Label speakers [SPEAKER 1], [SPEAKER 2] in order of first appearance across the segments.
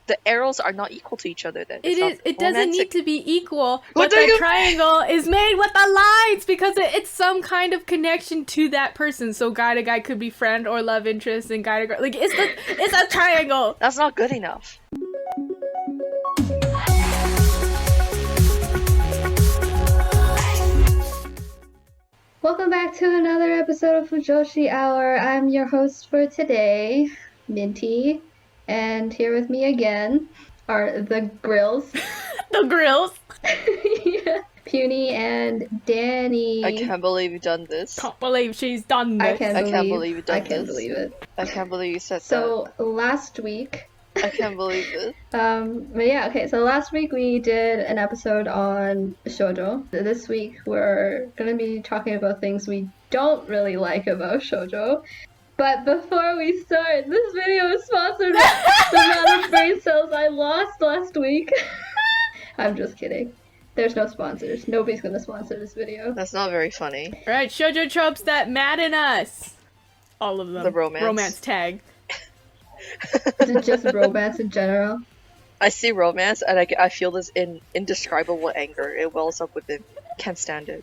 [SPEAKER 1] the arrows are not equal to each other then.
[SPEAKER 2] It doesn't need to be equal,
[SPEAKER 1] What
[SPEAKER 2] but
[SPEAKER 1] do
[SPEAKER 2] the
[SPEAKER 1] you-
[SPEAKER 2] triangle is made with the lines because it's some kind of connection to that person. So guy to guy could be friend or love interest, and guy to girl. Like, it's a triangle.
[SPEAKER 1] That's not good enough.
[SPEAKER 3] Welcome back to another episode of Fujoshi Hour. I'm your host for today, Minty, and here with me again are the Grills.
[SPEAKER 2] The grills.
[SPEAKER 3] Yeah. Puny and Danny.
[SPEAKER 1] I can't believe you've done this.
[SPEAKER 2] Can't believe she's done this.
[SPEAKER 1] I can't believe you've done
[SPEAKER 3] I can't
[SPEAKER 1] this.
[SPEAKER 3] believe it.
[SPEAKER 1] I can't believe you said
[SPEAKER 3] So last week,
[SPEAKER 1] that. I can't believe this.
[SPEAKER 3] but yeah, okay, so last week we did an episode on shoujo. This week we're gonna be talking about things we don't really like about shoujo. But before we start, this video is sponsored by the amount of brain cells I lost last week. I'm just kidding. There's no sponsors. Nobody's gonna sponsor this video.
[SPEAKER 1] That's not very funny.
[SPEAKER 2] Alright, Shoujo Tropes that madden us. All of them.
[SPEAKER 1] The romance.
[SPEAKER 2] Romance tag.
[SPEAKER 3] Is it just romance in general?
[SPEAKER 1] I see romance and I feel this indescribable anger. It wells up within me. Can't stand it.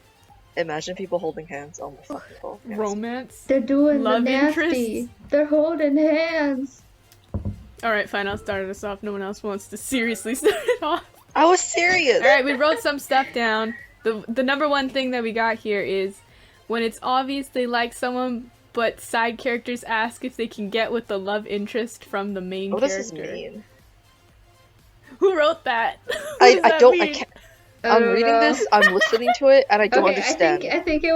[SPEAKER 1] Imagine people holding hands. Oh my fucking god. Yes.
[SPEAKER 2] Romance.
[SPEAKER 3] They're doing
[SPEAKER 2] Love
[SPEAKER 3] the nasty.
[SPEAKER 2] interest?
[SPEAKER 3] They're holding hands.
[SPEAKER 2] Alright, fine, I'll start us off. No one else wants to seriously start it off.
[SPEAKER 1] I was serious.
[SPEAKER 2] Alright, we wrote some stuff down. The number one thing that we got here is when it's obvious they like someone, but side characters ask if they can get with the love interest from the main
[SPEAKER 1] Oh,
[SPEAKER 2] character.
[SPEAKER 1] this is mean.
[SPEAKER 2] Who wrote that?
[SPEAKER 1] I
[SPEAKER 2] What does
[SPEAKER 1] don't.
[SPEAKER 2] that
[SPEAKER 1] I
[SPEAKER 2] mean?
[SPEAKER 1] can't.
[SPEAKER 3] I
[SPEAKER 1] I'm
[SPEAKER 3] don't
[SPEAKER 1] reading
[SPEAKER 3] know.
[SPEAKER 1] this. I'm listening to it, and I don't
[SPEAKER 3] Okay,
[SPEAKER 1] understand.
[SPEAKER 3] I think it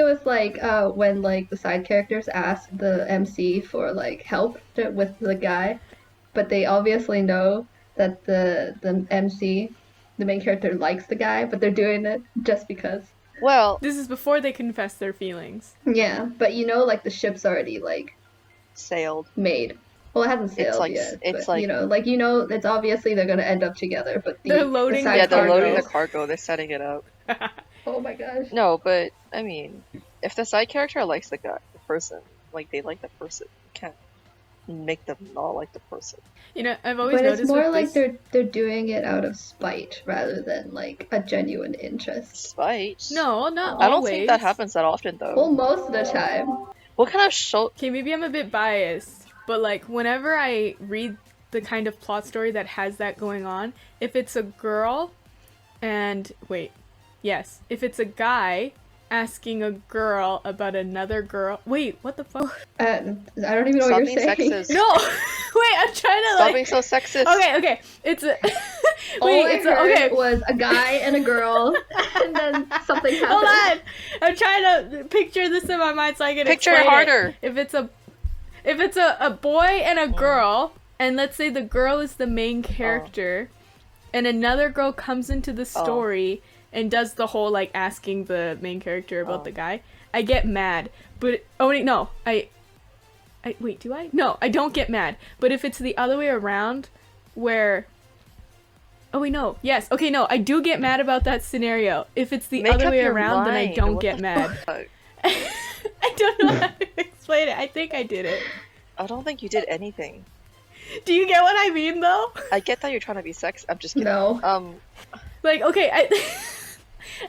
[SPEAKER 3] was like when like the side characters ask the MC for like help with the guy, but they obviously know that the MC, the main character, likes the guy, but they're doing it just because.
[SPEAKER 1] Well,
[SPEAKER 2] This is before they confess their feelings.
[SPEAKER 3] Yeah, but you know, like the ship's already like
[SPEAKER 1] sailed.
[SPEAKER 3] made. Well, it hasn't sailed
[SPEAKER 1] like-
[SPEAKER 3] yet.
[SPEAKER 1] it's
[SPEAKER 3] but,
[SPEAKER 1] like-
[SPEAKER 3] you know, it's obviously they're gonna end up together. But
[SPEAKER 2] They're loading
[SPEAKER 3] side
[SPEAKER 1] Yeah, they're
[SPEAKER 2] cargo.
[SPEAKER 1] loading the
[SPEAKER 3] characters-
[SPEAKER 1] cargo. They're setting it up.
[SPEAKER 3] Oh my gosh.
[SPEAKER 1] No, but I mean, if the side character likes the person, like they like the person, you can't make them not like the person.
[SPEAKER 2] You know, I've always
[SPEAKER 3] But
[SPEAKER 2] noticed
[SPEAKER 3] it's more
[SPEAKER 2] with
[SPEAKER 3] like
[SPEAKER 2] this...
[SPEAKER 3] they're doing it out of spite rather than like a genuine interest.
[SPEAKER 1] Spite.
[SPEAKER 2] No, not
[SPEAKER 1] I don't
[SPEAKER 2] always.
[SPEAKER 1] think that happens that often though.
[SPEAKER 3] Well, most of the time.
[SPEAKER 1] What kind of show?
[SPEAKER 2] Okay, maybe I'm a bit biased, but like whenever I read the kind of plot story that has that going on, if it's a girl and if it's a guy asking a girl about another girl. Wait, what the fuck?
[SPEAKER 3] I don't even know
[SPEAKER 1] Stop
[SPEAKER 3] what
[SPEAKER 1] being
[SPEAKER 3] you're saying.
[SPEAKER 1] sexist.
[SPEAKER 2] No, wait, I'm trying to
[SPEAKER 1] Stop
[SPEAKER 2] like.
[SPEAKER 1] being so sexist.
[SPEAKER 2] Okay, it's a.
[SPEAKER 3] All
[SPEAKER 2] Wait,
[SPEAKER 3] I
[SPEAKER 2] it's
[SPEAKER 3] heard
[SPEAKER 2] okay.
[SPEAKER 3] was a guy and a girl, and then something happened.
[SPEAKER 2] Hold on, I'm trying to picture this in my mind so I can
[SPEAKER 1] Picture
[SPEAKER 2] explain
[SPEAKER 1] it harder.
[SPEAKER 2] If it's a boy and a girl, and let's say the girl is the main character, and another girl comes into the story and does the whole like asking the main character about the guy, I get mad. But I wait, do I? No, I don't get mad. But if it's the other way around, where I do get mad about that scenario. If it's the
[SPEAKER 1] Make
[SPEAKER 2] other
[SPEAKER 1] up
[SPEAKER 2] way
[SPEAKER 1] your
[SPEAKER 2] around, then I
[SPEAKER 1] mind.
[SPEAKER 2] don't
[SPEAKER 1] What
[SPEAKER 2] get
[SPEAKER 1] the
[SPEAKER 2] mad.
[SPEAKER 1] fuck?
[SPEAKER 2] I don't know how to explain it. I think I did it.
[SPEAKER 1] I don't think you did anything.
[SPEAKER 2] Do you get what I mean, though?
[SPEAKER 1] I get that you're trying to be sex. I'm just kidding.
[SPEAKER 3] No.
[SPEAKER 2] Like, okay,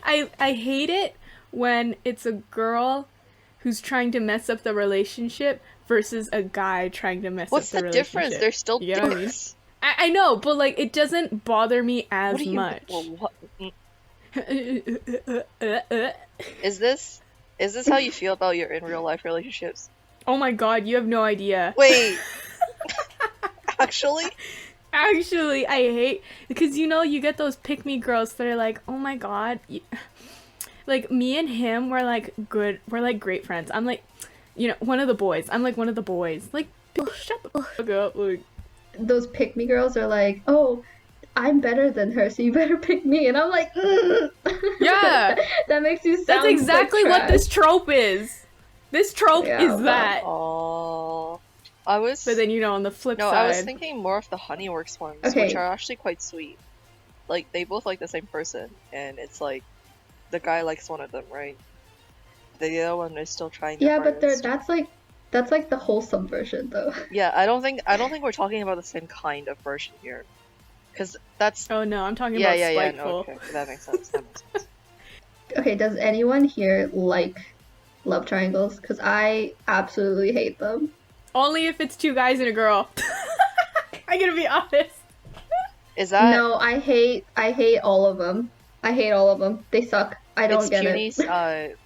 [SPEAKER 2] I hate it when it's a girl who's trying to mess up the relationship versus a guy trying to mess
[SPEAKER 1] What's
[SPEAKER 2] up
[SPEAKER 1] the
[SPEAKER 2] the
[SPEAKER 1] difference?
[SPEAKER 2] relationship.
[SPEAKER 1] They're still
[SPEAKER 2] You get what I mean?
[SPEAKER 1] dicks.
[SPEAKER 2] I know, but like, it doesn't bother me as
[SPEAKER 1] What do you?
[SPEAKER 2] much.
[SPEAKER 1] Well, what? Is this how you feel about your in real life relationships?
[SPEAKER 2] Oh my god, you have no idea.
[SPEAKER 1] Wait. Actually?
[SPEAKER 2] Actually, I hate because you get those pick me girls that are like, oh my god, like me and him we're like great friends. I'm like, one of the boys. I'm like one of the boys. Like, shut the fuck up. Like,
[SPEAKER 3] Those pick me girls are like, oh, I'm better than her, so you better pick me. And I'm like,
[SPEAKER 2] Yeah.
[SPEAKER 3] that makes you sound
[SPEAKER 2] that's exactly
[SPEAKER 3] like
[SPEAKER 2] what
[SPEAKER 3] trash.
[SPEAKER 2] this trope is. This trope
[SPEAKER 3] Yeah,
[SPEAKER 2] is
[SPEAKER 3] well,
[SPEAKER 2] that.
[SPEAKER 1] Oh, I was.
[SPEAKER 2] But then on the flip
[SPEAKER 1] No,
[SPEAKER 2] side,
[SPEAKER 1] I was thinking more of the Honeyworks ones,
[SPEAKER 3] Okay.
[SPEAKER 1] which are actually quite sweet. Like they both like the same person, and it's like the guy likes one of them, right? The other one is still trying. Their
[SPEAKER 3] Yeah, but
[SPEAKER 1] hardest.
[SPEAKER 3] that's like That's like the wholesome version, though.
[SPEAKER 1] Yeah, I don't think we're talking about the same kind of version here, because that's
[SPEAKER 2] Oh no, I'm talking
[SPEAKER 1] yeah,
[SPEAKER 2] about
[SPEAKER 1] yeah, yeah.
[SPEAKER 2] spiteful.
[SPEAKER 1] No, okay, that makes sense. That makes sense.
[SPEAKER 3] Okay, does anyone here like love triangles? Because I absolutely hate them.
[SPEAKER 2] Only if it's two guys and a girl. I'm gonna be honest.
[SPEAKER 1] Is that
[SPEAKER 3] No, I hate all of them. I hate all of them. They suck. I don't get
[SPEAKER 1] Puny's
[SPEAKER 3] it.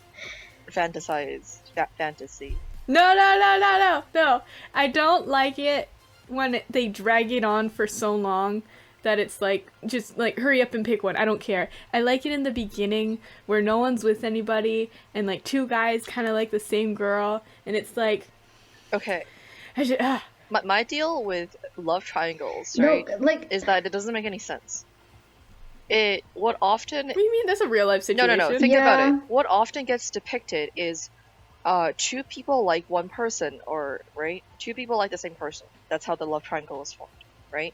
[SPEAKER 1] fantasy?
[SPEAKER 2] No. I don't like it when they drag it on for so long that it's like, just like, hurry up and pick one. I don't care. I like it in the beginning where no one's with anybody and like two guys kind of like the same girl and it's like,
[SPEAKER 1] Okay.
[SPEAKER 2] I should,
[SPEAKER 1] My deal with love triangles,
[SPEAKER 3] No,
[SPEAKER 1] right,
[SPEAKER 3] like
[SPEAKER 1] is that it doesn't make any sense. What often
[SPEAKER 2] What do you mean? That's a real life situation.
[SPEAKER 1] no. Think
[SPEAKER 3] Yeah.
[SPEAKER 1] about it. What often gets depicted is, two people like one person, or right, two people like the same person. That's how the love triangle is formed, right?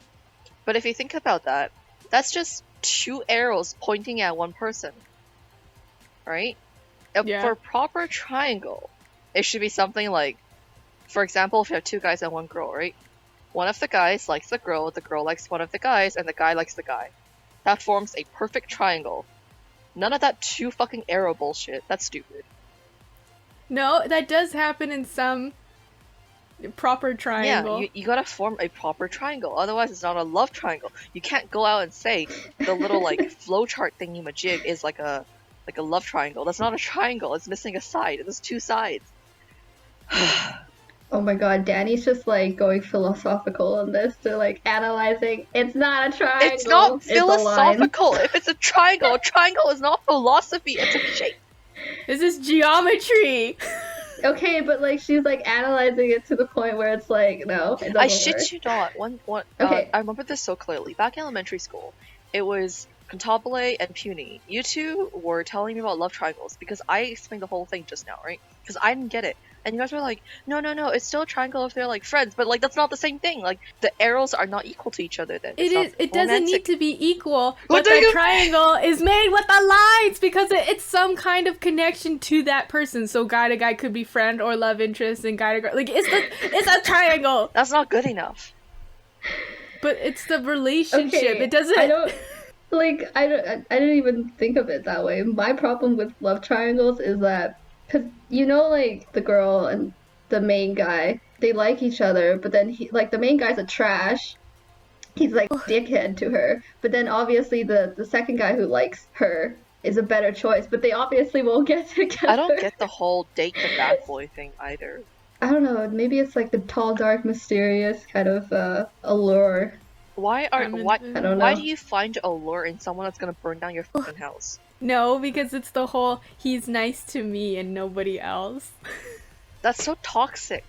[SPEAKER 1] But if you think about that, that's just two arrows pointing at one person, right?
[SPEAKER 2] Yeah.
[SPEAKER 1] For a proper triangle, it should be something like, for example, if you have two guys and one girl, right? One of the guys likes the girl likes one of the guys, and the guy likes the guy. That forms a perfect triangle. None of that two fucking arrow bullshit. That's stupid.
[SPEAKER 2] No, that does happen in some proper triangle.
[SPEAKER 1] Yeah, you gotta form a proper triangle. Otherwise, it's not a love triangle. You can't go out and say the little like flowchart thingy majig is like a love triangle. That's not a triangle. It's missing a side. There's two sides.
[SPEAKER 3] oh my god, Danny's just like going philosophical on this. They're like analyzing. It's not a triangle.
[SPEAKER 1] It's not
[SPEAKER 3] a line.
[SPEAKER 1] philosophical. If it's a triangle is not philosophy. It's a shape.
[SPEAKER 2] This is geometry.
[SPEAKER 3] Okay, but like she's like analyzing it to the point where it's like, no, it doesn't
[SPEAKER 1] I
[SPEAKER 3] work.
[SPEAKER 1] shit you not.
[SPEAKER 3] Okay.
[SPEAKER 1] I remember this so clearly. Back in elementary school, it was Cantabile and Puny. You two were telling me about love triangles because I explained the whole thing just now, right? Because I didn't get it. And you guys were like, no, it's still a triangle if they're like friends, but like that's not the same thing. Like the arrows are not equal to each other then.
[SPEAKER 2] It doesn't need to be equal,
[SPEAKER 1] What
[SPEAKER 2] but
[SPEAKER 1] do
[SPEAKER 2] the
[SPEAKER 1] you-
[SPEAKER 2] triangle is made with the lines because it's some kind of connection to that person. So guy to guy could be friend or love interest, and guy to girl. Like it's a triangle.
[SPEAKER 1] That's not good enough.
[SPEAKER 2] But it's the relationship.
[SPEAKER 3] Okay,
[SPEAKER 2] It doesn't.
[SPEAKER 3] I didn't even think of it that way. My problem with love triangles is that, because you know, like the girl and the main guy, they like each other, but then the main guy's a trash. He's like dickhead to her, but then obviously the second guy who likes her is a better choice, but they obviously won't get together.
[SPEAKER 1] I don't get the whole date the bad boy thing either.
[SPEAKER 3] I don't know. Maybe it's like the tall, dark, mysterious kind of allure.
[SPEAKER 1] Why
[SPEAKER 2] I don't know.
[SPEAKER 1] why do you find allure in someone that's gonna burn down your fucking house?
[SPEAKER 2] No, because it's the whole he's nice to me and nobody else.
[SPEAKER 1] That's so toxic.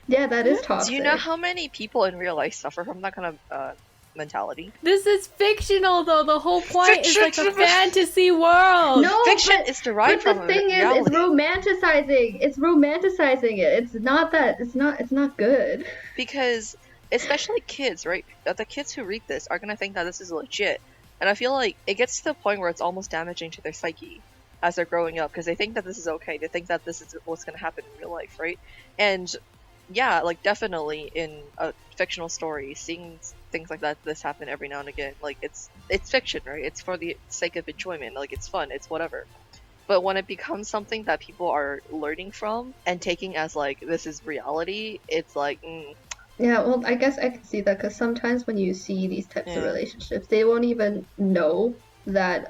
[SPEAKER 3] Yeah, that is toxic.
[SPEAKER 1] Do you know how many people in real life suffer from that kind of mentality?
[SPEAKER 2] This is fictional though. The whole point is like a
[SPEAKER 1] Fiction.
[SPEAKER 2] fantasy world.
[SPEAKER 3] No,
[SPEAKER 1] Fiction
[SPEAKER 3] but,
[SPEAKER 1] is derived
[SPEAKER 3] but
[SPEAKER 1] from
[SPEAKER 3] the thing
[SPEAKER 1] reality.
[SPEAKER 3] is, it's romanticizing it. It's not good.
[SPEAKER 1] Because especially kids, right? The kids who read this are gonna think that this is legit, and I feel like it gets to the point where it's almost damaging to their psyche as they're growing up because they think that this is okay. They think that this is what's gonna happen in real life, right? And yeah, like definitely in a fictional story, seeing things like this happen every now and again, like it's fiction, right? It's for the sake of enjoyment, like it's fun, it's whatever. But when it becomes something that people are learning from and taking as like this is reality, it's like
[SPEAKER 3] Yeah, well, I guess I can see that because sometimes when you see these types of
[SPEAKER 1] Yeah.
[SPEAKER 3] relationships, they won't even know that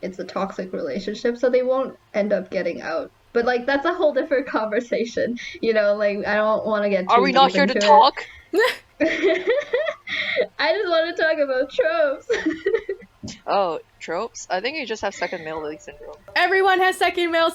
[SPEAKER 3] it's a toxic relationship, so they won't end up getting out. But like that's a whole different conversation, you know. Like I don't want to get.
[SPEAKER 1] are
[SPEAKER 3] too
[SPEAKER 1] we not
[SPEAKER 3] deep
[SPEAKER 1] here to
[SPEAKER 3] into
[SPEAKER 1] talk?
[SPEAKER 3] it. I just want to talk about tropes.
[SPEAKER 1] Oh, tropes? I think you just have second male lead syndrome.
[SPEAKER 2] Everyone has second male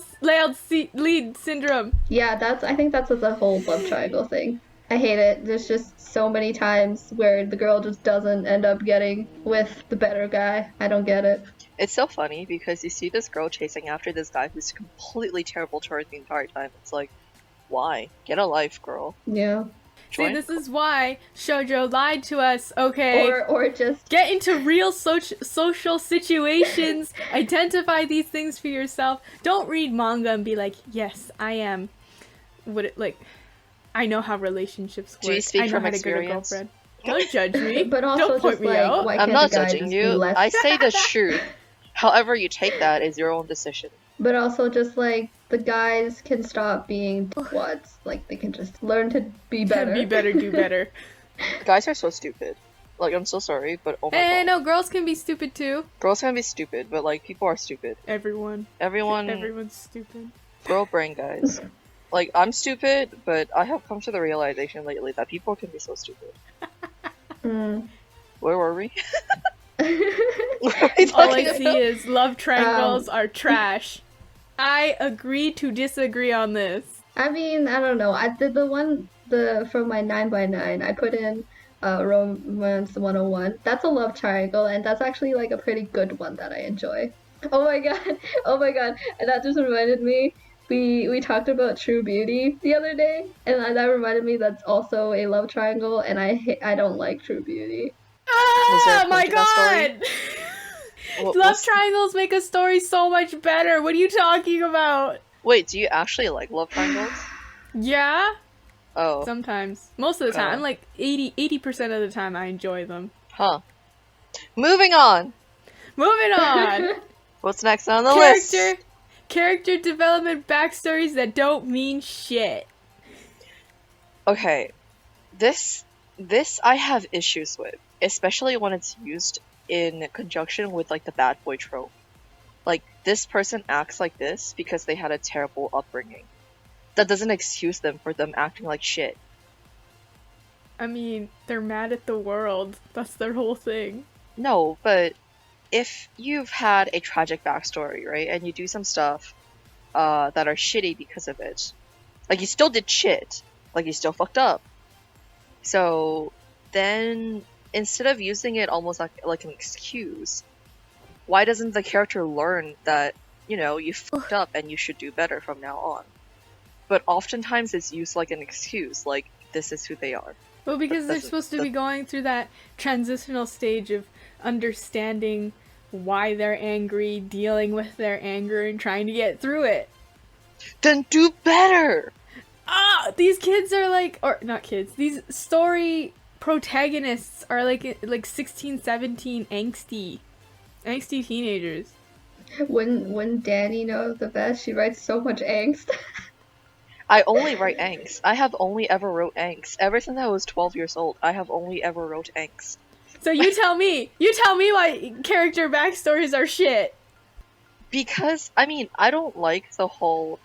[SPEAKER 2] lead syndrome.
[SPEAKER 3] Yeah, I think that's the whole love triangle thing. I hate it. There's just so many times where the girl just doesn't end up getting with the better guy. I don't get it.
[SPEAKER 1] It's so funny because you see this girl chasing after this guy who's completely terrible to her the entire time. It's like, why? Get a life, girl.
[SPEAKER 3] Yeah.
[SPEAKER 2] See,
[SPEAKER 1] Join-
[SPEAKER 2] this is why Shoujo lied to us, okay?
[SPEAKER 3] Or just
[SPEAKER 2] Get into real social situations. Identify these things for yourself. Don't read manga and be like, yes, I am. I know how relationships work.
[SPEAKER 1] Do you speak
[SPEAKER 2] I know
[SPEAKER 1] from
[SPEAKER 2] how to get a
[SPEAKER 1] experience?
[SPEAKER 2] girlfriend. Don't judge me.
[SPEAKER 3] But also
[SPEAKER 2] Don't point
[SPEAKER 3] just
[SPEAKER 2] me
[SPEAKER 3] like,
[SPEAKER 2] out.
[SPEAKER 3] why
[SPEAKER 1] I'm
[SPEAKER 3] can't
[SPEAKER 1] not
[SPEAKER 3] the guy
[SPEAKER 1] judging
[SPEAKER 3] just
[SPEAKER 1] you.
[SPEAKER 3] be less?
[SPEAKER 1] I say the truth. However you take that is your own decision.
[SPEAKER 3] But also just like the guys can stop being twats. Like they can just learn to be better.
[SPEAKER 2] Be better, do better.
[SPEAKER 1] Guys are so stupid. Like, I'm so sorry, but oh my god.
[SPEAKER 2] No, girls can be stupid too.
[SPEAKER 1] Girls can be stupid, but like, people are stupid.
[SPEAKER 2] Everyone's stupid.
[SPEAKER 1] Girl brain, guys. Like, I'm stupid, but I have come to the realization lately that people can be so stupid. Where were we?
[SPEAKER 2] All I see is love triangles are trash. I agree to disagree on this.
[SPEAKER 3] I mean, I don't know. I did from my 9x9. I put in Romance 101. That's a love triangle, and that's actually like a pretty good one that I enjoy. Oh my god! Oh my god! And that just reminded me. We talked about True Beauty the other day, and that reminded me that's also a love triangle, and I don't like True Beauty.
[SPEAKER 2] Oh my god! Love triangles make a story so much better. What are you talking about?
[SPEAKER 1] Wait, do you actually like love triangles?
[SPEAKER 2] Yeah.
[SPEAKER 1] Oh.
[SPEAKER 2] Sometimes. Most of the time. I'm like 80% of the time I enjoy them.
[SPEAKER 1] Huh. Moving on!
[SPEAKER 2] Moving on!
[SPEAKER 1] What's next on the list?
[SPEAKER 2] Character development backstories that don't mean shit.
[SPEAKER 1] Okay. This I have issues with. Especially when it's used in conjunction with like the bad boy trope. Like, this person acts like this because they had a terrible upbringing. That doesn't excuse them for them acting like shit.
[SPEAKER 2] I mean, they're mad at the world. That's their whole thing.
[SPEAKER 1] No, but if you've had a tragic backstory, right, and you do some stuff that are shitty because of it, like, you still did shit. Like, you still fucked up. So, then, instead of using it almost like an excuse, why doesn't the character learn that, you know, you fucked up and you should do better from now on? But oftentimes it's used like an excuse, like, this is who they are.
[SPEAKER 2] Well, because they're supposed to be going through that transitional stage of understanding why they're angry, dealing with their anger, and trying to get through it.
[SPEAKER 1] Then do better!
[SPEAKER 2] These kids are like, or not kids, these story protagonists are like 16, 17, angsty teenagers.
[SPEAKER 3] When Danny knows the best, she writes so much angst.
[SPEAKER 1] I only write angst. I have only ever wrote angst. Ever since I was 12 years old, I have only ever wrote angst.
[SPEAKER 2] So you tell me why character backstories are shit.
[SPEAKER 1] Because, I mean, I don't like the whole,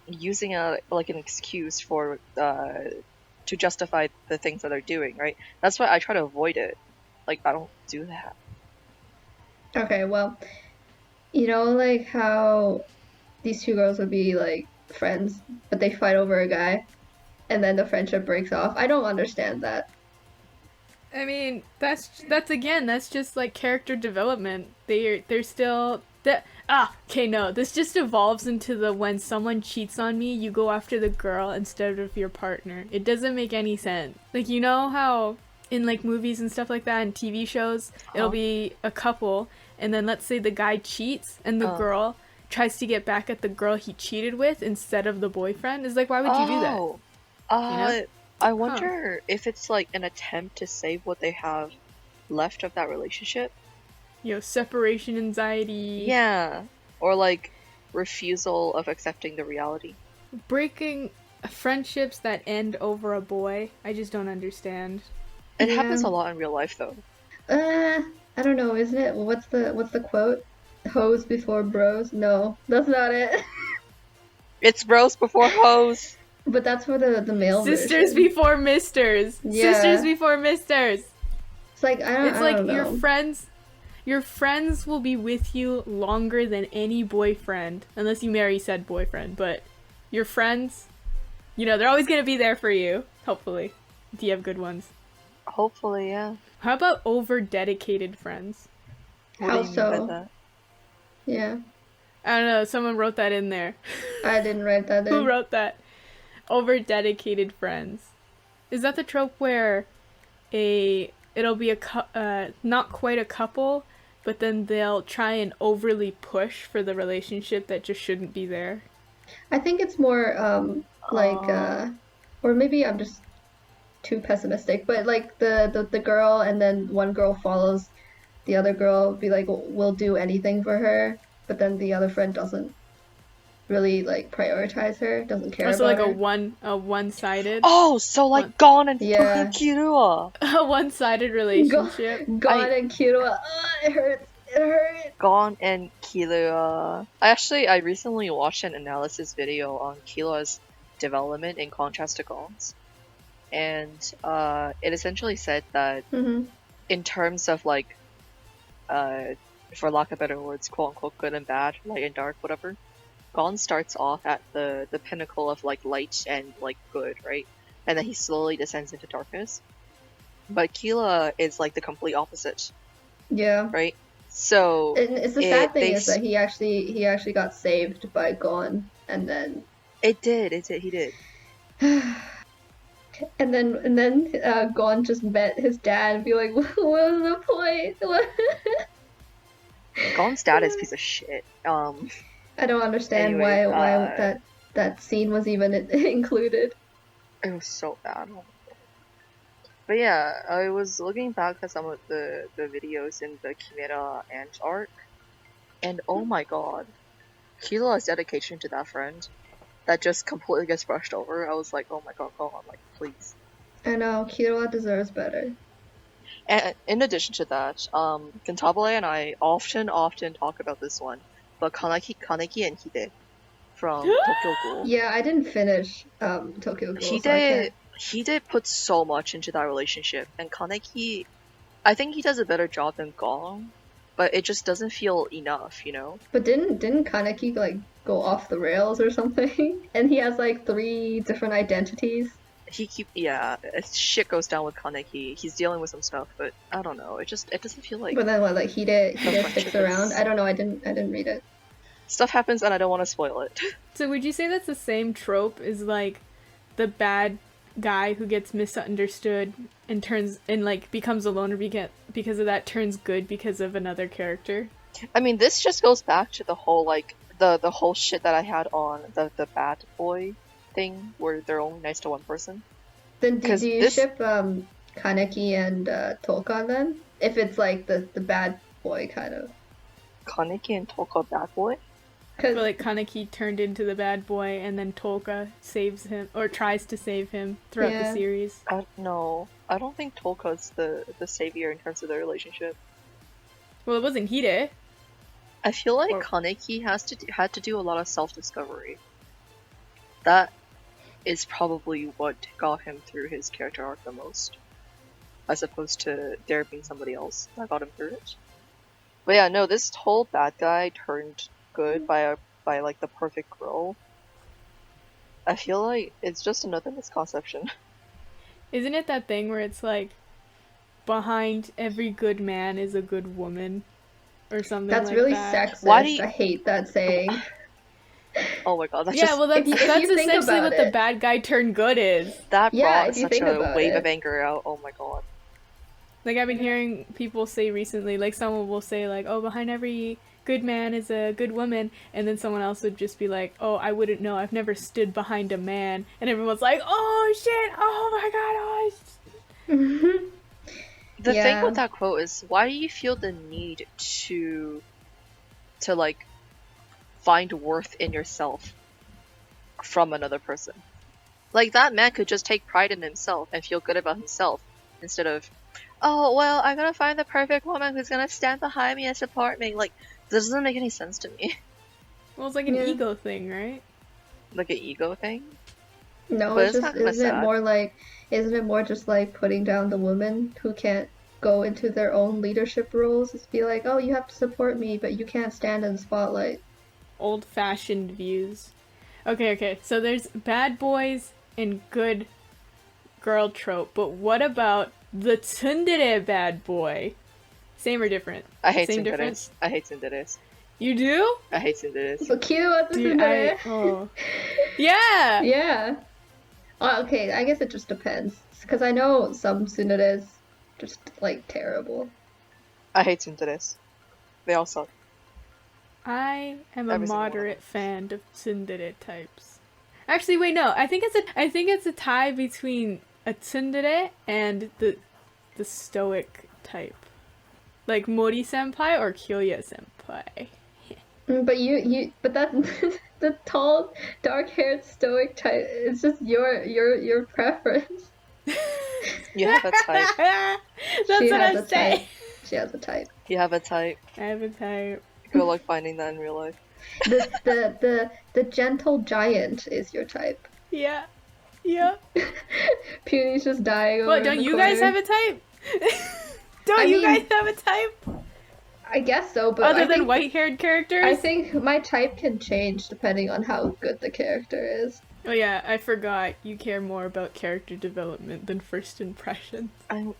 [SPEAKER 1] using like an excuse for, to justify the things that they're doing, right? That's why I try to avoid it. Like, I don't do that.
[SPEAKER 3] Okay, well, you know, like how these two girls would be like friends, but they fight over a guy, and then the friendship breaks off. I don't understand that.
[SPEAKER 2] I mean, that's just like character development. They're still that. No, this just evolves into the when someone cheats on me, you go after the girl instead of your partner. It doesn't make any sense. Like, you know how in like movies and stuff like that and TV shows, it'll be a couple, and then let's say the guy cheats and the girl tries to get back at the girl he cheated with instead of the boyfriend. It's like, why would you do that? You know?
[SPEAKER 1] I wonder if it's like an attempt to save what they have left of that relationship.
[SPEAKER 2] Separation anxiety.
[SPEAKER 1] Yeah. Or like refusal of accepting the reality.
[SPEAKER 2] Breaking friendships that end over a boy. I just don't understand.
[SPEAKER 1] It happens a lot in real life though.
[SPEAKER 3] I don't know, isn't it? What's the quote? Hoes before bros? No, that's not it.
[SPEAKER 1] It's bros before hoes.
[SPEAKER 3] But that's for the male
[SPEAKER 2] Sisters
[SPEAKER 3] version.
[SPEAKER 2] before misters. Yeah. Sisters before misters.
[SPEAKER 3] It's like I don't know.
[SPEAKER 2] Your friends will be with you longer than any boyfriend, unless you marry said boyfriend. But your friends, they're always gonna be there for you. Hopefully, if you have good ones.
[SPEAKER 1] Hopefully, yeah.
[SPEAKER 2] How about over-dedicated friends?
[SPEAKER 3] How so? Yeah.
[SPEAKER 2] I don't know. Someone wrote that in there.
[SPEAKER 3] I didn't write that in.
[SPEAKER 2] Who wrote that? Over-dedicated friends. Is that the trope where it'll be not quite a couple, but then they'll try and overly push for the relationship that just shouldn't be there?
[SPEAKER 3] I think it's more or maybe I'm just too pessimistic, but like the girl and then one girl follows the other girl, be like, we'll do anything for her, but then the other friend doesn't really like prioritize her, doesn't care
[SPEAKER 2] Also,
[SPEAKER 3] about
[SPEAKER 2] like
[SPEAKER 3] her.
[SPEAKER 2] a one-sided.
[SPEAKER 1] Oh, so like Gon and
[SPEAKER 3] Yeah.
[SPEAKER 1] fucking Kirua.
[SPEAKER 2] A one-sided relationship.
[SPEAKER 3] God and Kira, it hurts. It hurts.
[SPEAKER 1] Gon and Killua. I recently watched an analysis video on Killua's development in contrast to Gon's, and it essentially said that in terms of like, for lack of better words, quote unquote good and bad, light and dark, whatever. Gon starts off at the pinnacle of like light and like good, right? And then he slowly descends into darkness. But Killua is like the complete opposite,
[SPEAKER 3] Yeah.
[SPEAKER 1] right? So
[SPEAKER 3] And it's the sad thing is that he actually got saved by Gon, and then
[SPEAKER 1] he did.
[SPEAKER 3] and then Gon just met his dad and be like, what was the point?
[SPEAKER 1] Gon's dad is a piece of shit.
[SPEAKER 3] I don't understand
[SPEAKER 1] Anyway,
[SPEAKER 3] why that scene was even included.
[SPEAKER 1] It was so bad. But yeah, I was looking back at some of the videos in the Chimera Ant arc, and oh my god, Killua's dedication to that friend that just completely gets brushed over. I was like, oh my god, go on, like, please.
[SPEAKER 3] I know, Killua deserves better.
[SPEAKER 1] And in addition to that, Cantabile and I often talk about this one, but Kaneki and Hide from Tokyo Ghoul.
[SPEAKER 3] Yeah, I didn't finish Tokyo Ghoul.
[SPEAKER 1] Hide put so much into that relationship, and Kaneki, I think he does a better job than Gon, but it just doesn't feel enough, you know?
[SPEAKER 3] But didn't Kaneki like go off the rails or something? And he has like 3 different identities.
[SPEAKER 1] Shit goes down with Kaneki. He's dealing with some stuff, but I don't know. It doesn't feel like.
[SPEAKER 3] But then what? Like Hide sticks around. I don't know. I didn't read it.
[SPEAKER 1] Stuff happens, and I don't want to spoil it.
[SPEAKER 2] So would you say that's the same trope as like the bad guy who gets misunderstood and like becomes a loner because of that, turns good because of another character?
[SPEAKER 1] I mean, this just goes back to the whole like the whole shit that I had on the bad boy thing where they're only nice to one person.
[SPEAKER 3] Then do you ship Kaneki and Tolka then? If it's like the bad boy kind of.
[SPEAKER 1] Kaneki and Tolka bad boy?
[SPEAKER 2] But like Kaneki turned into the bad boy and then Tolka saves him or tries to save him throughout the series.
[SPEAKER 1] No, I don't think Tolka's the savior in terms of their relationship.
[SPEAKER 2] Well, it wasn't Hide.
[SPEAKER 1] I feel like Kaneki had to do a lot of self-discovery. That is probably what got him through his character arc the most, as opposed to there being somebody else that got him through it. But yeah, no, this whole bad guy turned good by like the perfect girl. I feel like it's just another misconception.
[SPEAKER 2] Isn't it that thing where it's like behind every good man is a good woman or something?
[SPEAKER 3] That's
[SPEAKER 2] like
[SPEAKER 3] really
[SPEAKER 2] that?
[SPEAKER 3] sexist. I hate that saying.
[SPEAKER 1] Oh my god, that's
[SPEAKER 2] that's essentially what the bad guy turned good is.
[SPEAKER 1] That brought such a wave of anger out. Oh my god.
[SPEAKER 2] Like I've been hearing people say recently, like someone will say like, oh, behind every good man is a good woman, and then someone else would just be like, oh, I wouldn't know, I've never stood behind a man, and everyone's like, oh shit, oh my god,
[SPEAKER 1] The thing with that quote is, why do you feel the need to like find worth in yourself from another person? Like, that man could just take pride in himself and feel good about himself instead of, oh well, I'm gonna find the perfect woman who's gonna stand behind me and support me. Like, this doesn't make any sense to me.
[SPEAKER 2] Well, it's like an ego thing, right?
[SPEAKER 1] Like an ego thing?
[SPEAKER 3] No, it's just, isn't it more just like putting down the woman who can't go into their own leadership roles? It's be like, oh, you have to support me, but you can't stand in the spotlight.
[SPEAKER 2] Old-fashioned views. Okay, so there's bad boys and good girl trope, but what about the tsundere bad boy? Same or different?
[SPEAKER 1] I hate tsunderes. I hate tsunderes.
[SPEAKER 2] You do?
[SPEAKER 1] I hate tsunderes.
[SPEAKER 3] So cute at the tsundere.
[SPEAKER 2] Yeah!
[SPEAKER 3] Yeah. Okay, I guess it just depends. Because I know some tsunderes just, like, terrible.
[SPEAKER 1] I hate tsunderes. They all suck.
[SPEAKER 2] I am a moderate fan of tsundere types. Actually, wait, no. I think it's a tie between a tsundere and the stoic type, like Mori senpai or Kyoya senpai.
[SPEAKER 3] But that the tall, dark-haired stoic type. It's just your preference.
[SPEAKER 1] You have a type.
[SPEAKER 2] That's
[SPEAKER 3] She
[SPEAKER 2] what
[SPEAKER 3] has
[SPEAKER 2] I'm
[SPEAKER 3] a
[SPEAKER 2] saying.
[SPEAKER 3] type. She has a type.
[SPEAKER 1] You have a type.
[SPEAKER 2] I have a type.
[SPEAKER 1] Good luck finding that in real life.
[SPEAKER 3] The gentle giant is your type.
[SPEAKER 2] Yeah. Yeah.
[SPEAKER 3] Puny's just dying over
[SPEAKER 2] What,
[SPEAKER 3] in
[SPEAKER 2] don't
[SPEAKER 3] the
[SPEAKER 2] you
[SPEAKER 3] corner.
[SPEAKER 2] guys have a type? Don't
[SPEAKER 3] I
[SPEAKER 2] you
[SPEAKER 3] mean,
[SPEAKER 2] guys have a type?
[SPEAKER 3] I guess so, but
[SPEAKER 2] Other
[SPEAKER 3] I
[SPEAKER 2] than
[SPEAKER 3] think,
[SPEAKER 2] white-haired characters?
[SPEAKER 3] I think my type can change depending on how good the character is.
[SPEAKER 2] Oh yeah, I forgot. You care more about character development than first impressions.
[SPEAKER 3] I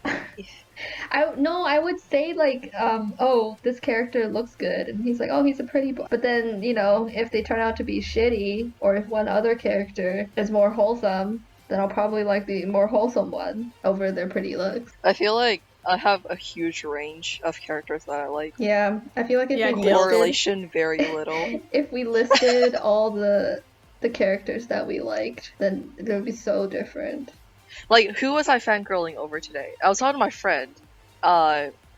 [SPEAKER 3] would say like, oh, this character looks good, and he's like, oh, he's a pretty boy. But then, if they turn out to be shitty, or if one other character is more wholesome, then I'll probably like the more wholesome one over their pretty looks.
[SPEAKER 1] I feel like I have a huge range of characters that I like.
[SPEAKER 3] Yeah, I feel like if
[SPEAKER 2] Yeah,
[SPEAKER 3] we listed,
[SPEAKER 1] Correlation very little.
[SPEAKER 3] if we listed all the characters that we liked, then it would be so different.
[SPEAKER 1] Like, who was I fangirling over today? I was talking to my friend.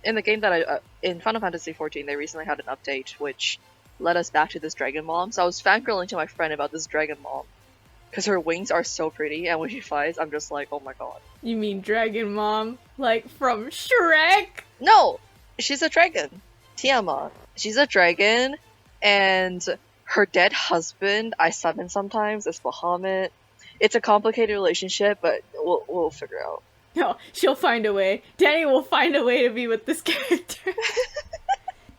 [SPEAKER 1] In the game that in Final Fantasy XIV, they recently had an update which led us back to this dragon mom. So I was fangirling to my friend about this dragon mom. Because her wings are so pretty, and when she flies, I'm just like, oh my god.
[SPEAKER 2] You mean Dragon Mom? Like from Shrek?
[SPEAKER 1] No! She's a dragon. Tiamat. She's a dragon, and her dead husband, I summon sometimes, is Bahamut. It's a complicated relationship, but we'll figure out.
[SPEAKER 2] No, she'll find a way. Danny will find a way to be with this character.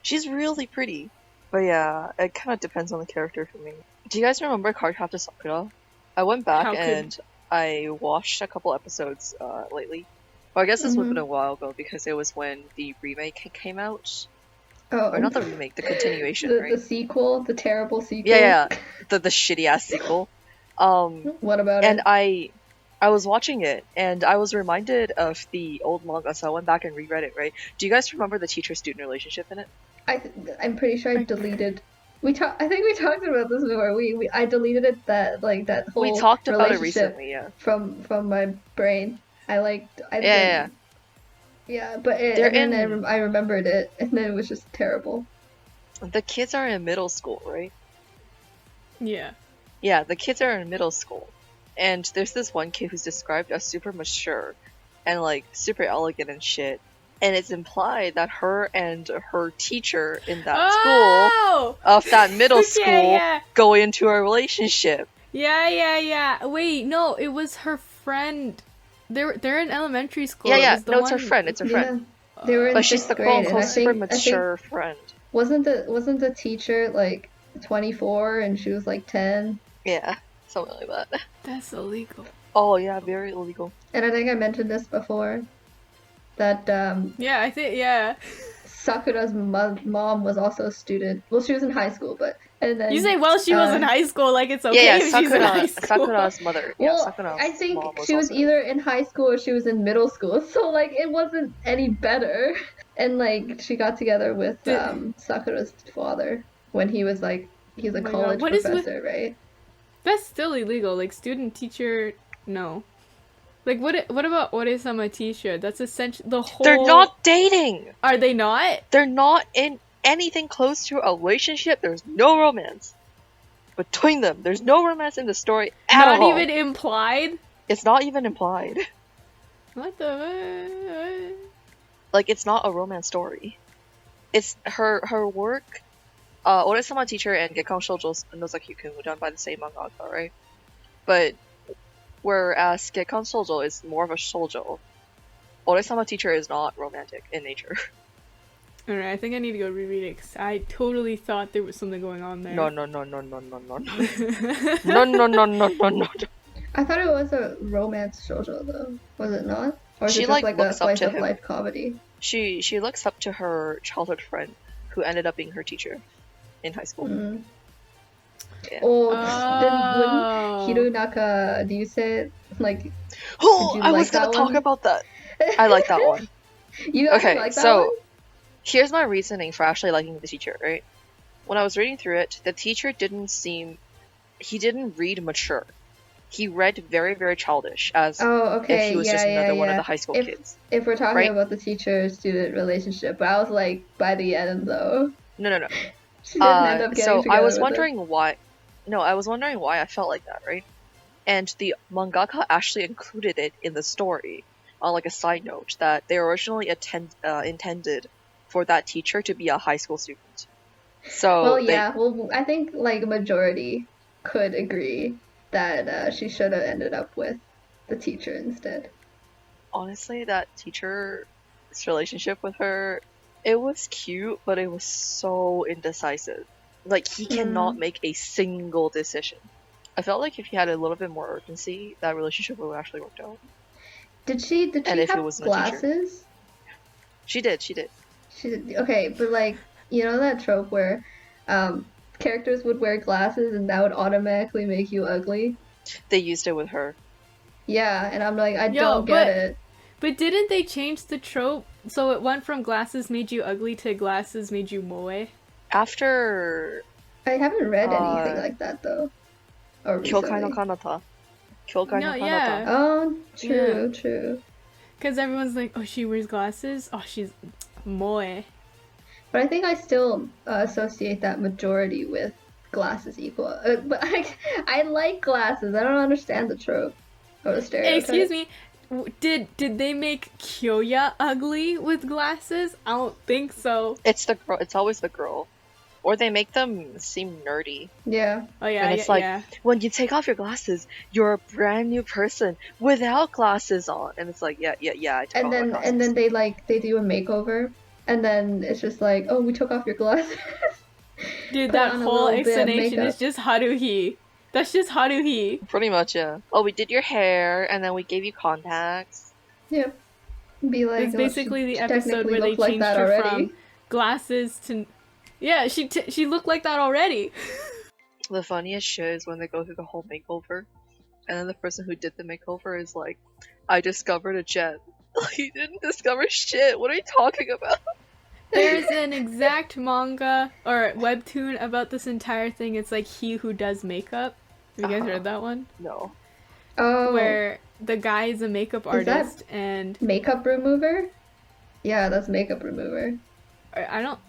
[SPEAKER 1] She's really pretty. But yeah, it kind of depends on the character for me. Do you guys remember Cardcaptor Sakura? I went back and I watched a couple episodes lately. Well, I guess this would have been a while ago because it was when the remake came out.
[SPEAKER 3] Oh,
[SPEAKER 1] Or not the remake, the continuation, right?
[SPEAKER 3] The sequel, the terrible sequel.
[SPEAKER 1] Yeah. The shitty ass sequel.
[SPEAKER 3] What about
[SPEAKER 1] and
[SPEAKER 3] it?
[SPEAKER 1] I was watching it and I was reminded of the old manga, so I went back and reread it, right? Do you guys remember the teacher-student relationship in it?
[SPEAKER 3] I'm pretty sure I deleted. I think we talked about this before. I deleted it that whole.
[SPEAKER 1] We talked about it
[SPEAKER 3] relationship
[SPEAKER 1] recently, yeah.
[SPEAKER 3] From my brain.
[SPEAKER 1] Yeah.
[SPEAKER 3] Yeah, but I remembered it, and then it was just terrible.
[SPEAKER 1] The kids are in middle school, right?
[SPEAKER 2] Yeah.
[SPEAKER 1] Yeah, the kids are in middle school. And there's this one kid who's described as super mature and like super elegant and shit. And it's implied that her and her teacher in that school of that middle school go into a relationship.
[SPEAKER 2] Yeah. Wait, no, it was her friend. They're in elementary school.
[SPEAKER 1] Yeah. No, it's her friend. It's her friend.
[SPEAKER 3] Yeah. They were in
[SPEAKER 1] but she's the
[SPEAKER 3] grade,
[SPEAKER 1] quote-unquote super mature friend.
[SPEAKER 3] Wasn't the teacher like 24 and she was like 10?
[SPEAKER 1] Yeah, something like that.
[SPEAKER 2] That's illegal.
[SPEAKER 1] Oh yeah, very illegal.
[SPEAKER 3] And I think I mentioned this before. That
[SPEAKER 2] Yeah, I think
[SPEAKER 3] Sakura's mom was also a student. Well, she was in high school, but and then
[SPEAKER 2] you say she was in high school, like it's okay if she's in high school.
[SPEAKER 1] Sakura's mother. Yeah,
[SPEAKER 3] well,
[SPEAKER 1] Sakura's
[SPEAKER 3] I think
[SPEAKER 1] mom was
[SPEAKER 3] she was
[SPEAKER 1] also...
[SPEAKER 3] either in high school or she was in middle school, so like it wasn't any better. And like she got together with Sakura's father when he's a college professor, right?
[SPEAKER 2] That's still illegal. Like student teacher, no. Like what about Ore-sama teacher? That's essentially the whole.
[SPEAKER 1] They're not dating.
[SPEAKER 2] Are they not?
[SPEAKER 1] They're not in anything close to a relationship. There's no romance between them. There's no romance in the story at all.
[SPEAKER 2] Not even implied.
[SPEAKER 1] It's not even implied.
[SPEAKER 2] What the?
[SPEAKER 1] Like it's not a romance story. It's her work. Ore-sama teacher and Gekkan Shoujo Nozaki-kun were done by the same mangaka, right? But whereas Gekkan Shoujo is more of a shoujo, Ore-sama teacher is not romantic in nature.
[SPEAKER 2] Alright, I think I need to go reread it because I totally thought there was something going on there.
[SPEAKER 1] No. No.
[SPEAKER 3] I thought it was a romance shoujo though. Was it not? Or is it just like a slice of life comedy?
[SPEAKER 1] She looks up to her childhood friend who ended up being her teacher in high school.
[SPEAKER 3] Mm.
[SPEAKER 1] Yeah.
[SPEAKER 3] Then wouldn't Hirunaka, do you say it like?
[SPEAKER 1] Oh, I was gonna talk about that. I like that one.
[SPEAKER 3] You
[SPEAKER 1] okay,
[SPEAKER 3] like that
[SPEAKER 1] so
[SPEAKER 3] one?
[SPEAKER 1] Here's my reasoning for actually liking the teacher, right? When I was reading through it, the teacher didn't read mature. he read very, very childish, as
[SPEAKER 3] Oh,
[SPEAKER 1] if
[SPEAKER 3] okay,
[SPEAKER 1] he was
[SPEAKER 3] yeah,
[SPEAKER 1] just
[SPEAKER 3] yeah,
[SPEAKER 1] another one of
[SPEAKER 3] yeah.
[SPEAKER 1] the high school kids.
[SPEAKER 3] If we're talking
[SPEAKER 1] right?
[SPEAKER 3] about the teacher-student relationship, but I was like, by the end though,
[SPEAKER 1] No.
[SPEAKER 3] she didn't end up getting
[SPEAKER 1] So I
[SPEAKER 3] together
[SPEAKER 1] was
[SPEAKER 3] with him.
[SPEAKER 1] wondering why. No, I was wondering why I felt like that, right? And the mangaka actually included it in the story, on like a side note, that they originally intended for that teacher to be a high school student. So
[SPEAKER 3] Well, yeah, well, I think like a majority could agree that she should have ended up with the teacher instead.
[SPEAKER 1] honestly, that teacher's relationship with her, it was cute, but it was so indecisive. Like, he cannot make a single decision. I felt like if he had a little bit more urgency, that relationship would have actually worked out.
[SPEAKER 3] Did she
[SPEAKER 1] And if he
[SPEAKER 3] have
[SPEAKER 1] wasn't a teacher.
[SPEAKER 3] glasses?
[SPEAKER 1] She did.
[SPEAKER 3] Okay, but like, you know that trope where characters would wear glasses and that would automatically make you ugly?
[SPEAKER 1] They used it with her.
[SPEAKER 3] Yeah, and I'm like, I don't get it.
[SPEAKER 2] But didn't they change the trope so it went from glasses made you ugly to glasses made you moe?
[SPEAKER 1] After
[SPEAKER 3] I haven't read anything like that though. Or
[SPEAKER 1] Kyokai no
[SPEAKER 3] recently.
[SPEAKER 1] Kanata. Kyokai no Kanata.
[SPEAKER 2] Yeah.
[SPEAKER 3] Oh, true.
[SPEAKER 2] Because everyone's like, oh, she wears glasses? Oh, she's moe.
[SPEAKER 3] But I think I still associate that majority with glasses equal. But I like glasses. I don't understand the trope or the stereotype.
[SPEAKER 2] Excuse me, did they make Kyoya ugly with glasses? I don't think so.
[SPEAKER 1] It's the girl. It's always the girl. Or they make them seem nerdy.
[SPEAKER 3] Yeah.
[SPEAKER 2] Oh yeah,
[SPEAKER 1] and it's when you take off your glasses, you're a brand new person without glasses on. And it's like, yeah, I took off my glasses.
[SPEAKER 3] And then they do a makeover, and then it's just like, oh, we took off your glasses.
[SPEAKER 2] Dude, that whole explanation is just Haruhi. That's just Haruhi.
[SPEAKER 1] Pretty much, yeah. Oh, we did your hair, and then we gave you contacts.
[SPEAKER 3] Yeah. Be like,
[SPEAKER 2] it's basically the episode where they changed her from glasses to... Yeah, she looked like that already.
[SPEAKER 1] The funniest shit is when they go through the whole makeover, and then the person who did the makeover is like, I discovered a gem. You didn't discover shit. What are you talking about?
[SPEAKER 2] There's an exact manga or webtoon about this entire thing. It's like He Who Does Makeup. Have you guys heard that one?
[SPEAKER 1] No.
[SPEAKER 3] Oh.
[SPEAKER 2] Where the guy is a makeup artist and...
[SPEAKER 3] Makeup remover? Yeah, that's makeup remover.
[SPEAKER 2] I don't...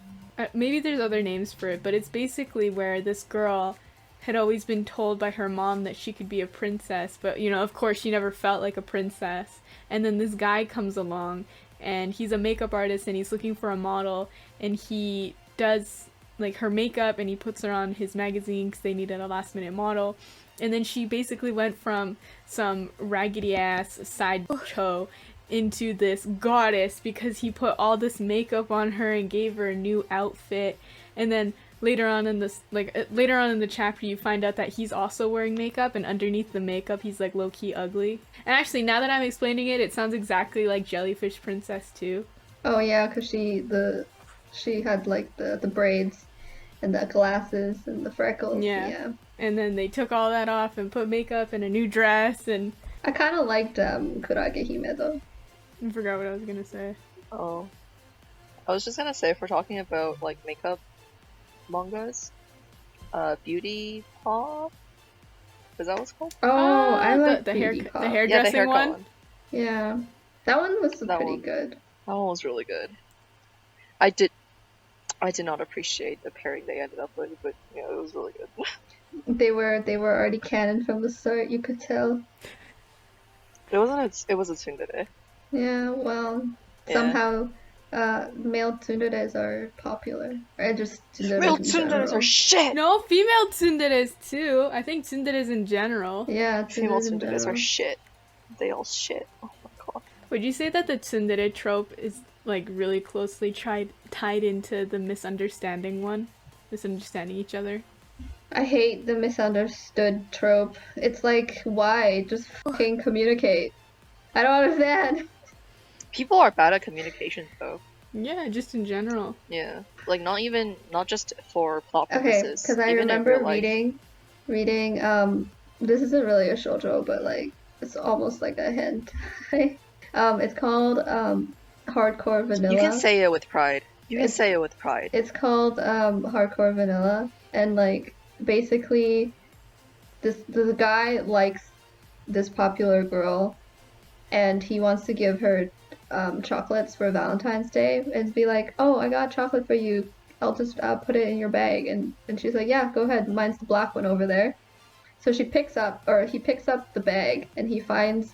[SPEAKER 2] Maybe there's other names for it, but it's basically where this girl had always been told by her mom that she could be a princess, but, you know, of course she never felt like a princess. And then this guy comes along, and he's a makeup artist, and he's looking for a model, and he does, like, her makeup, and he puts her on his magazine because they needed a last-minute model. And then she basically went from some raggedy-ass sideshow into this goddess because he put all this makeup on her and gave her a new outfit. And then later on in the chapter you find out that he's also wearing makeup, and underneath the makeup he's like low-key ugly. And actually, now that I'm explaining it, it sounds exactly like Jellyfish Princess too.
[SPEAKER 3] Oh yeah, because she had like the braids and the glasses and the freckles. Yeah.
[SPEAKER 2] And then they took all that off and put makeup and a new dress. And
[SPEAKER 3] I kind of liked Kurage Hime though.
[SPEAKER 2] I forgot what I was gonna say.
[SPEAKER 1] Oh. I was just gonna say, if we're talking about, like, makeup mangas, Beauty Pop? Is that what it's called?
[SPEAKER 3] Oh, I like
[SPEAKER 2] the
[SPEAKER 3] Beauty Pop.
[SPEAKER 2] The hairdressing one?
[SPEAKER 3] Yeah. That one was pretty good.
[SPEAKER 1] That one was really good. I did not appreciate the pairing they ended up with, but, yeah, it was really good.
[SPEAKER 3] They were already canon from the start, you could tell.
[SPEAKER 1] It was a tsundere.
[SPEAKER 3] Yeah, well, somehow male tsunderes are popular. Or just tsunderes
[SPEAKER 1] male tsunderes are shit!
[SPEAKER 2] No, female tsunderes too. I think tsunderes in general.
[SPEAKER 3] Yeah,
[SPEAKER 1] female tsunderes are shit. They all shit. Oh my god.
[SPEAKER 2] Would you say that the tsundere trope is like really closely tied into the misunderstanding one? Misunderstanding each other?
[SPEAKER 3] I hate the misunderstood trope. It's like, why? Just fucking communicate. I don't understand.
[SPEAKER 1] People are bad at communication, though.
[SPEAKER 2] Yeah, just in general.
[SPEAKER 1] Yeah, like not just for plot purposes.
[SPEAKER 3] Okay, because I remember reading. This isn't really a shoujo, but like it's almost like a hentai. It's called Hardcore Vanilla.
[SPEAKER 1] You can say it with pride. It's
[SPEAKER 3] called Hardcore Vanilla, and like basically, the guy likes this popular girl, and he wants to give her chocolates for Valentine's Day, and be like, "Oh, I got chocolate for you. I'll just put it in your bag." And she's like, "Yeah, go ahead. Mine's the black one over there." So he picks up the bag, and he finds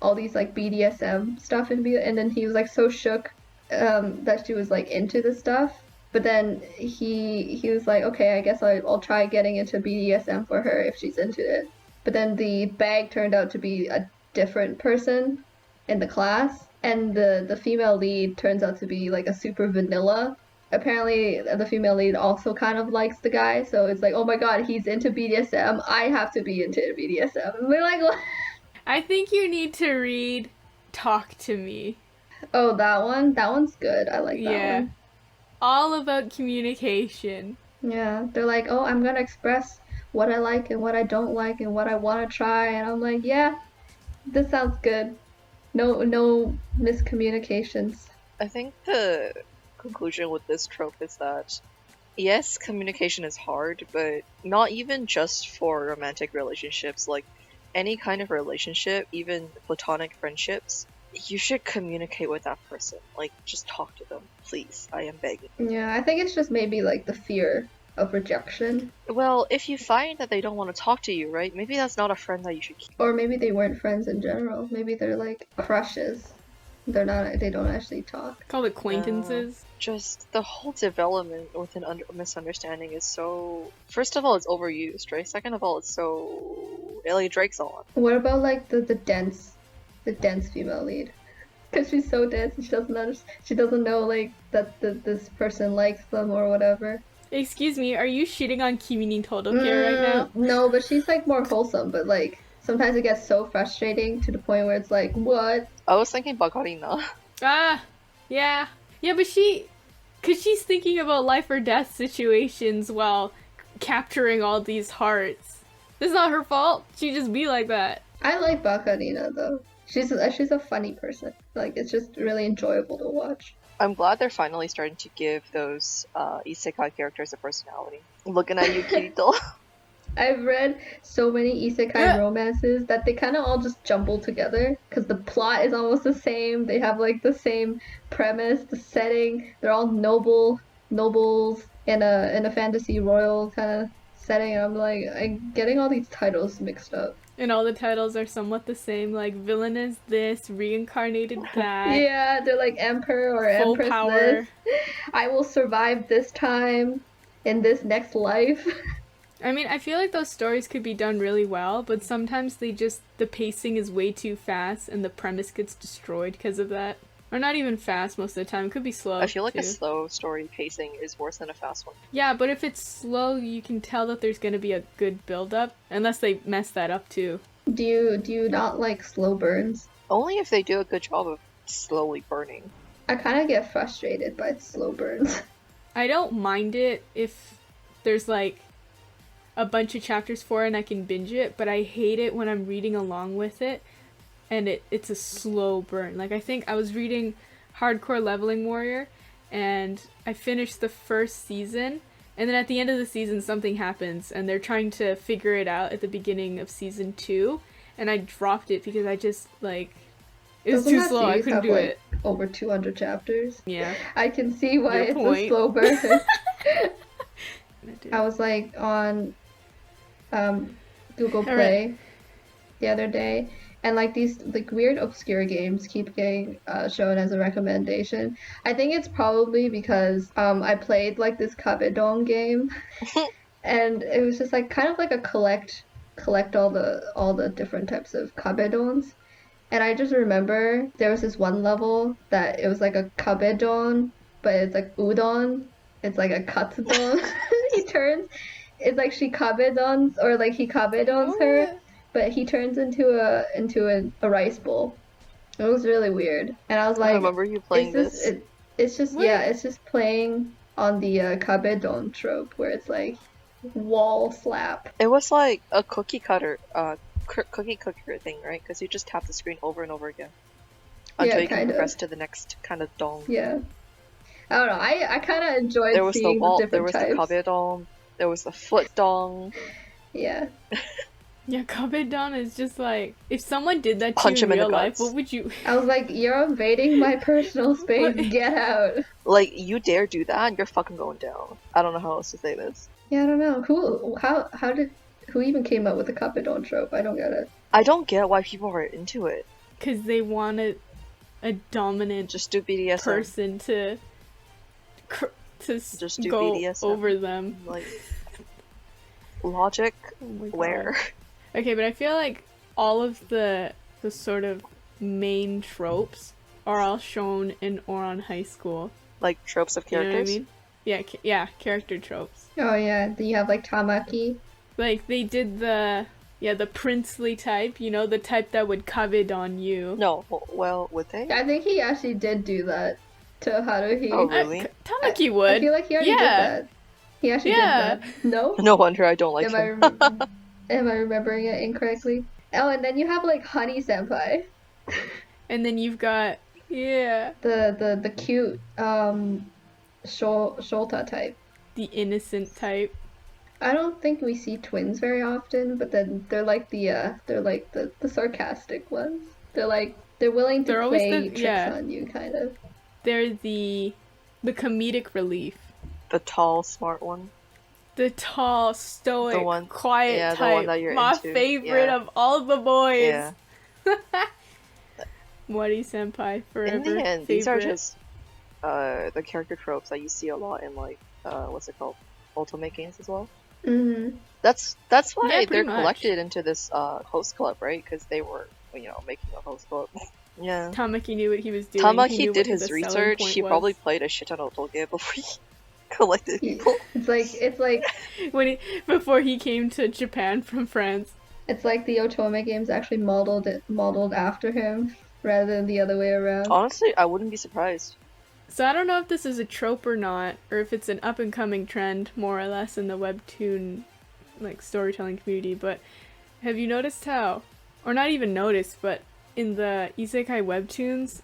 [SPEAKER 3] all these like BDSM stuff and then he was like so shook that she was like into the stuff. But then he was like, okay, I guess I'll try getting into BDSM for her if she's into it. But then the bag turned out to be a different person in the class, and the female lead turns out to be like a super vanilla. Apparently the female lead also kind of likes the guy, so it's like, oh my god, he's into BDSM, I have to be into BDSM. And we're like, what?
[SPEAKER 2] I think you need to read Talk to Me.
[SPEAKER 3] Oh, that one? That one's good. I like that one.
[SPEAKER 2] All about communication.
[SPEAKER 3] Yeah, they're like, oh, I'm gonna express what I like and what I don't like and what I want to try, and I'm like, yeah, this sounds good. No miscommunications.
[SPEAKER 1] I think the conclusion with this trope is that yes, communication is hard, but not even just for romantic relationships, like any kind of relationship, even platonic friendships, you should communicate with that person. Like, just talk to them, please. I am begging.
[SPEAKER 3] Yeah, I think it's just maybe like the fear of rejection.
[SPEAKER 1] Well, if you find that they don't want to talk to you, right? Maybe that's not a friend that you should keep.
[SPEAKER 3] Or maybe they weren't friends in general. Maybe they're like crushes. They don't actually talk.
[SPEAKER 2] Called acquaintances.
[SPEAKER 1] Just the whole development with an misunderstanding is so... First of all, it's overused, right? Second of all, it's so... Ellie Drake's on.
[SPEAKER 3] What about like the dense female lead? Because she's so dense and she doesn't know like that this person likes them or whatever.
[SPEAKER 2] Excuse me, are you shitting on Kimi ni Todoke right now?
[SPEAKER 3] No, but she's like more wholesome, but like sometimes it gets so frustrating to the point where it's like, what?
[SPEAKER 1] I was thinking Bakarina.
[SPEAKER 2] Yeah, but cause she's thinking about life or death situations while capturing all these hearts. It's not her fault. She just be like that.
[SPEAKER 3] I like Bakarina though. She's a funny person. Like, it's just really enjoyable to watch.
[SPEAKER 1] I'm glad they're finally starting to give those isekai characters a personality. Looking at you, Kirito.
[SPEAKER 3] I've read so many isekai romances that they kind of all just jumble together because the plot is almost the same. They have like the same premise, the setting. They're all nobles in a fantasy royal kind of setting. And I'm like, I'm getting all these titles mixed up.
[SPEAKER 2] And all the titles are somewhat the same, like villain is this, reincarnated that.
[SPEAKER 3] Yeah, they're like emperor or
[SPEAKER 2] full
[SPEAKER 3] empress
[SPEAKER 2] power.
[SPEAKER 3] this. I will survive this time in this next life.
[SPEAKER 2] I mean, I feel like those stories could be done really well, but sometimes the pacing is way too fast and the premise gets destroyed because of that. Or not even fast most of the time, it could be slow.
[SPEAKER 1] I feel like
[SPEAKER 2] too.
[SPEAKER 1] a slow story pacing is worse than a fast one.
[SPEAKER 2] Yeah, but if it's slow, you can tell that there's gonna be a good build-up, unless they mess that up too.
[SPEAKER 3] Do you not like slow burns?
[SPEAKER 1] Only if they do a good job of slowly burning.
[SPEAKER 3] I kind of get frustrated by slow burns.
[SPEAKER 2] I don't mind it if there's like a bunch of chapters for it and I can binge it, but I hate it when I'm reading along with it and it's a slow burn. Like, I think I was reading Hardcore Leveling Warrior and I finished the first season, and then at the end of the season something happens and they're trying to figure it out at the beginning of season 2, and I dropped it because I just like it was too slow. I couldn't do it.
[SPEAKER 3] Over 200 chapters.
[SPEAKER 2] Yeah.
[SPEAKER 3] I can see why it's a slow burn. I was like on Google Play the other day, and like these like weird obscure games keep getting shown as a recommendation. I think it's probably because I played like this Kabedon game, and it was just like kind of like a collect all the different types of Kabedons. And I just remember there was this one level that it was like a kabedon, but it's like udon. It's like a katsudon. It's like she kabedons, or like he kabedons her, but he turns into a rice bowl. It was really weird. And I was like,
[SPEAKER 1] I remember you playing this.
[SPEAKER 3] It's just playing on the kabedon trope where it's like wall slap.
[SPEAKER 1] It was like a cookie cutter thing, right? Because you just tap the screen over and over again until you can progress to the next kind of dome.
[SPEAKER 3] Yeah, I don't know. I kind of enjoyed seeing the different types.
[SPEAKER 1] There was the kabedon, there was the foot dong.
[SPEAKER 3] Yeah.
[SPEAKER 2] Yeah, Kabedon is just like, if someone did that to
[SPEAKER 1] Punch
[SPEAKER 2] you in
[SPEAKER 1] him in the
[SPEAKER 2] real life,
[SPEAKER 1] guts.
[SPEAKER 2] what would you...
[SPEAKER 3] I was like, you're invading my personal space.
[SPEAKER 2] What?
[SPEAKER 3] Get out.
[SPEAKER 1] Like, you dare do that, you're fucking going down. I don't know how else to say this.
[SPEAKER 3] Yeah, I don't know. Who even came up with the Cupido trope? I don't get it.
[SPEAKER 1] I don't get why people are into it.
[SPEAKER 2] Because they wanted a dominant
[SPEAKER 1] Just do BDSM.
[SPEAKER 2] person to
[SPEAKER 1] Just do
[SPEAKER 2] go
[SPEAKER 1] BDSM.
[SPEAKER 2] over them.
[SPEAKER 1] Like, logic,
[SPEAKER 2] Oh my God.
[SPEAKER 1] where?
[SPEAKER 2] Okay, but I feel like all of the sort of main tropes are all shown in Ouran High School.
[SPEAKER 1] Like, tropes of
[SPEAKER 2] You know
[SPEAKER 1] characters?
[SPEAKER 2] what I mean? Yeah, yeah, character tropes.
[SPEAKER 3] Oh yeah, then you have like Tamaki.
[SPEAKER 2] Like, they did the princely type, you know, the type that would covet on you.
[SPEAKER 1] No, well, would they?
[SPEAKER 3] I think he actually did do that to Haruhi.
[SPEAKER 1] Oh, really?
[SPEAKER 2] Tamaki
[SPEAKER 3] I
[SPEAKER 2] would.
[SPEAKER 3] feel like he already did that. He actually
[SPEAKER 2] Yeah.
[SPEAKER 3] did that. No?
[SPEAKER 1] No wonder I don't like
[SPEAKER 3] Am
[SPEAKER 1] him.
[SPEAKER 3] Am I remembering it incorrectly? Oh, and then you have like Honey Senpai.
[SPEAKER 2] And then you've got, yeah,
[SPEAKER 3] The cute Shouta type.
[SPEAKER 2] the innocent type.
[SPEAKER 3] I don't think we see twins very often, but then they're like the sarcastic ones. They're willing to
[SPEAKER 2] They're always
[SPEAKER 3] play
[SPEAKER 2] the-
[SPEAKER 3] tricks
[SPEAKER 2] yeah.
[SPEAKER 3] on you, kind of.
[SPEAKER 2] They're the comedic relief.
[SPEAKER 1] The tall, smart one.
[SPEAKER 2] The tall, stoic,
[SPEAKER 1] The one-
[SPEAKER 2] quiet
[SPEAKER 1] yeah, the
[SPEAKER 2] type.
[SPEAKER 1] one that you're
[SPEAKER 2] My
[SPEAKER 1] into.
[SPEAKER 2] favorite
[SPEAKER 1] Yeah.
[SPEAKER 2] of all the boys.
[SPEAKER 1] Yeah.
[SPEAKER 2] Mori senpai forever.
[SPEAKER 1] In the end, these are
[SPEAKER 2] favorite.
[SPEAKER 1] just the character tropes that you see a lot in, like, what's it called? Ultimate games as well.
[SPEAKER 3] Mm-hmm.
[SPEAKER 1] That's why
[SPEAKER 2] Yeah,
[SPEAKER 1] they're
[SPEAKER 2] pretty much.
[SPEAKER 1] collected into this host club, right? Because they were, making a host club. Yeah.
[SPEAKER 2] Tamaki knew what he was doing. He
[SPEAKER 1] Tamaki
[SPEAKER 2] knew
[SPEAKER 1] did
[SPEAKER 2] what
[SPEAKER 1] his
[SPEAKER 2] the selling
[SPEAKER 1] research.
[SPEAKER 2] point
[SPEAKER 1] He
[SPEAKER 2] was.
[SPEAKER 1] probably played a shit ton of Otoge before he collected people.
[SPEAKER 3] It's like
[SPEAKER 2] before he came to Japan from France.
[SPEAKER 3] it's like the Otome games actually modeled after him rather than the other way around.
[SPEAKER 1] Honestly, I wouldn't be surprised.
[SPEAKER 2] So I don't know if this is a trope or not, or if it's an up and coming trend more or less in the webtoon like storytelling community, but have you noticed how, or not even noticed, but in the isekai webtoons,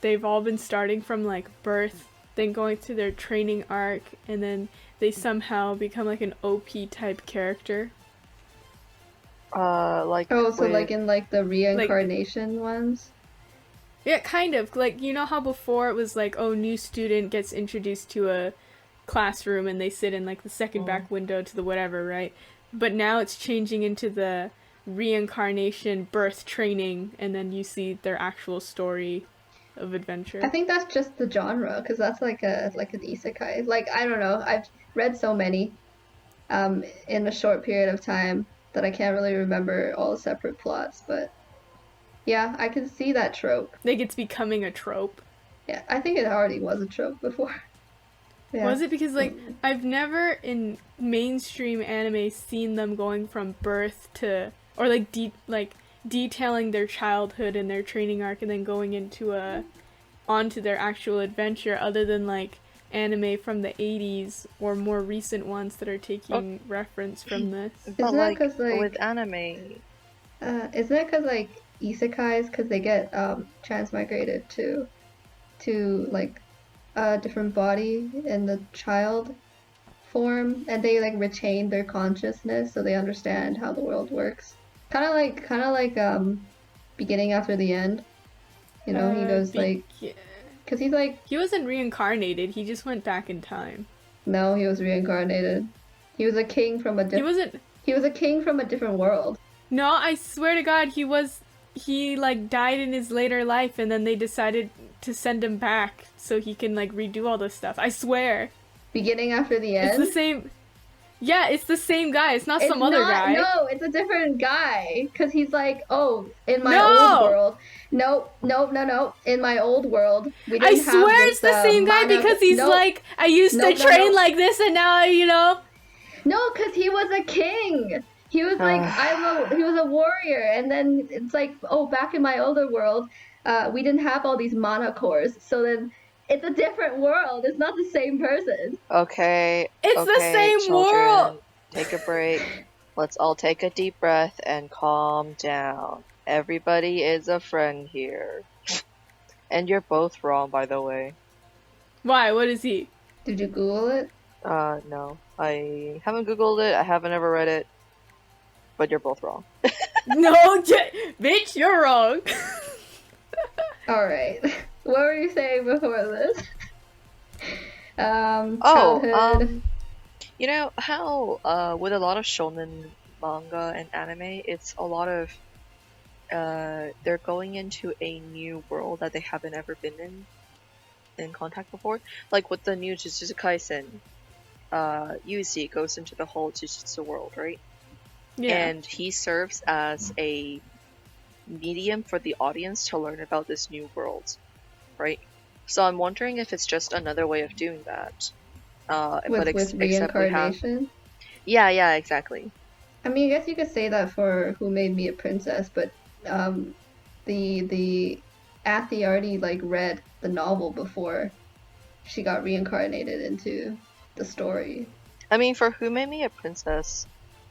[SPEAKER 2] they've all been starting from like birth, then going through their training arc, and then they somehow become like an OP type character.
[SPEAKER 1] Like.
[SPEAKER 3] Oh, so
[SPEAKER 1] with-
[SPEAKER 3] like in like the reincarnation ones?
[SPEAKER 2] Yeah, kind of. Like, you know how before it was like, oh, new student gets introduced to a classroom and they sit in like the second back window to the whatever, right? But now it's changing into the reincarnation birth training, and then you see their actual story of adventure.
[SPEAKER 3] I think that's just the genre, because that's like an isekai. Like, I don't know. I've read so many in a short period of time that I can't really remember all the separate plots, but yeah, I can see that trope.
[SPEAKER 2] Like, it's becoming a trope.
[SPEAKER 3] Yeah, I think it already was a trope before. Yeah.
[SPEAKER 2] Was it? Because, like, I've never in mainstream anime seen them going from birth to, or like detailing their childhood and their training arc and then going into onto their actual adventure, other than like anime from the 80s or more recent ones that are taking reference from this.
[SPEAKER 1] But
[SPEAKER 3] Isn't that 'cause, like-
[SPEAKER 1] with anime,
[SPEAKER 3] Isn't it because like isekais, because they get transmigrated to like a different body in the child form, and they like retain their consciousness so they understand how the world works. Kind of like beginning after the end. You know, he goes like, because he's like,
[SPEAKER 2] He wasn't reincarnated, he just went back in time.
[SPEAKER 3] no, he was reincarnated. He was a king from a
[SPEAKER 2] He
[SPEAKER 3] different.
[SPEAKER 2] wasn't.
[SPEAKER 3] He was a king from a different world.
[SPEAKER 2] No, I swear to God, he like died in his later life, and then they decided to send him back so he can like redo all this stuff. I swear.
[SPEAKER 3] Beginning after the end.
[SPEAKER 2] It's the same. Yeah, it's the same guy. It's not
[SPEAKER 3] It's
[SPEAKER 2] some other
[SPEAKER 3] not-
[SPEAKER 2] guy.
[SPEAKER 3] No, it's a different guy. Because he's like, oh, in my
[SPEAKER 2] No!
[SPEAKER 3] old world. No. In my old world, we
[SPEAKER 2] I
[SPEAKER 3] didn't have
[SPEAKER 2] swear
[SPEAKER 3] this,
[SPEAKER 2] it's the same guy
[SPEAKER 3] mana-
[SPEAKER 2] because he's
[SPEAKER 3] Nope.
[SPEAKER 2] like, I used
[SPEAKER 3] Nope,
[SPEAKER 2] to
[SPEAKER 3] no,
[SPEAKER 2] train
[SPEAKER 3] no.
[SPEAKER 2] like this, and now
[SPEAKER 3] No, because he was a king. He was like, he was a warrior. And then it's like, oh, back in my older world, we didn't have all these mana cores. So then it's a different world. It's not the same person.
[SPEAKER 1] okay.
[SPEAKER 2] It's the
[SPEAKER 1] okay,
[SPEAKER 2] same
[SPEAKER 1] children,
[SPEAKER 2] world.
[SPEAKER 1] Take a break. Let's all take a deep breath and calm down. Everybody is a friend here. And you're both wrong, by the way.
[SPEAKER 2] Why? What is he?
[SPEAKER 3] Did you Google it?
[SPEAKER 1] No. I haven't Googled it. I haven't ever read it. but you're both wrong.
[SPEAKER 2] No, bitch, you're wrong.
[SPEAKER 3] Alright. What were you saying before this? Childhood.
[SPEAKER 1] You know how with a lot of shonen manga and anime, it's a lot of they're going into a new world that they haven't ever been in contact before. Like with the new Jujutsu Kaisen, Yuzi goes into the whole Jujutsu world, right?
[SPEAKER 2] Yeah.
[SPEAKER 1] And he serves as a medium for the audience to learn about this new world, right? So I'm wondering if it's just another way of doing that.
[SPEAKER 3] With reincarnation?
[SPEAKER 1] Yeah, exactly.
[SPEAKER 3] I mean, I guess you could say that for Who Made Me a Princess, but the Athie already like read the novel before she got reincarnated into the story.
[SPEAKER 1] I mean, for Who Made Me a Princess,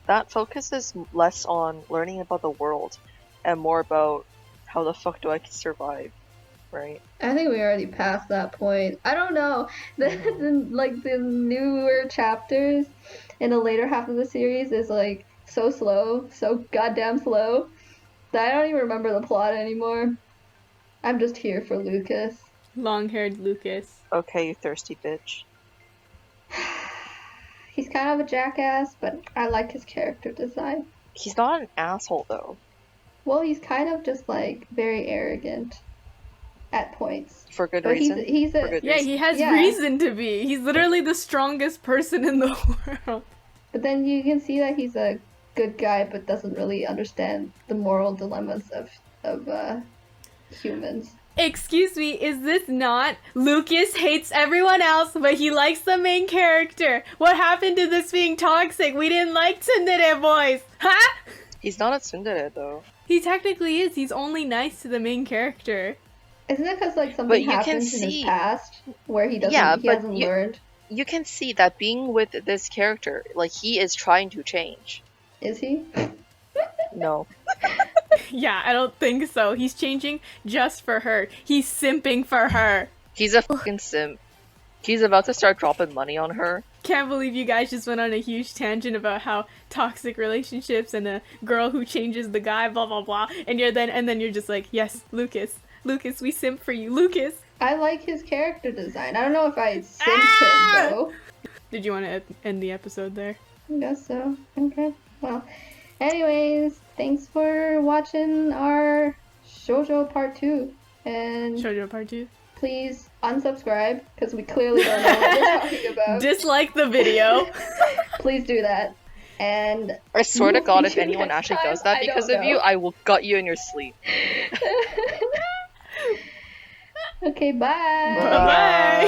[SPEAKER 1] that focuses less on learning about the world and more about how the fuck do I survive, right?
[SPEAKER 3] I think we already passed that point. I don't know. The newer chapters in the later half of the series is like so slow, so goddamn slow, that I don't even remember the plot anymore. I'm just here for Lucas.
[SPEAKER 2] Long-haired Lucas.
[SPEAKER 1] Okay, you thirsty bitch.
[SPEAKER 3] He's kind of a jackass, but I like his character design.
[SPEAKER 1] He's not an asshole, though.
[SPEAKER 3] Well, he's kind of just like very arrogant at points.
[SPEAKER 1] For good
[SPEAKER 3] But
[SPEAKER 1] reason.
[SPEAKER 3] he's a,
[SPEAKER 1] For good
[SPEAKER 2] Yeah,
[SPEAKER 1] reason.
[SPEAKER 2] he has
[SPEAKER 3] Yeah.
[SPEAKER 2] reason to be. He's literally the strongest person in the world.
[SPEAKER 3] But then you can see that he's a good guy, but doesn't really understand the moral dilemmas of humans.
[SPEAKER 2] Excuse me, is this not Lucas hates everyone else, but he likes the main character? What happened to this being toxic? We didn't like tsundere boys, huh?
[SPEAKER 1] He's not a tsundere, though.
[SPEAKER 2] He technically is. He's only nice to the main character.
[SPEAKER 3] Isn't it because like
[SPEAKER 1] But
[SPEAKER 3] something
[SPEAKER 1] you can
[SPEAKER 3] happened in
[SPEAKER 1] see-
[SPEAKER 3] his past where he doesn't
[SPEAKER 1] Yeah,
[SPEAKER 3] he
[SPEAKER 1] but
[SPEAKER 3] hasn't
[SPEAKER 1] you-
[SPEAKER 3] learned?
[SPEAKER 1] You can see that being with this character, like, he is trying to change.
[SPEAKER 3] Is he?
[SPEAKER 1] No.
[SPEAKER 2] Yeah, I don't think so. He's changing just for her. He's simping for her.
[SPEAKER 1] He's a fucking simp. He's about to start dropping money on her.
[SPEAKER 2] Can't believe you guys just went on a huge tangent about how toxic relationships and a girl who changes the guy, blah blah blah. And then you're just like, yes, Lucas, we simp for you, Lucas.
[SPEAKER 3] I like his character design. I don't know if I simped him though.
[SPEAKER 2] Did you want to end the episode there?
[SPEAKER 3] I guess so. Okay. Well, anyways, thanks for watching our Shoujo Part 2. And
[SPEAKER 2] Shoujo Part 2.
[SPEAKER 3] please unsubscribe, because we clearly don't know what we're talking about.
[SPEAKER 2] Dislike the video.
[SPEAKER 3] Please do that. And
[SPEAKER 1] I swear to God, if
[SPEAKER 3] See you
[SPEAKER 1] anyone
[SPEAKER 3] next
[SPEAKER 1] actually
[SPEAKER 3] time.
[SPEAKER 1] does that
[SPEAKER 3] I
[SPEAKER 1] because
[SPEAKER 3] don't
[SPEAKER 1] of you,
[SPEAKER 3] know.
[SPEAKER 1] I will gut you in your sleep.
[SPEAKER 3] Okay, bye.
[SPEAKER 2] Bye-bye.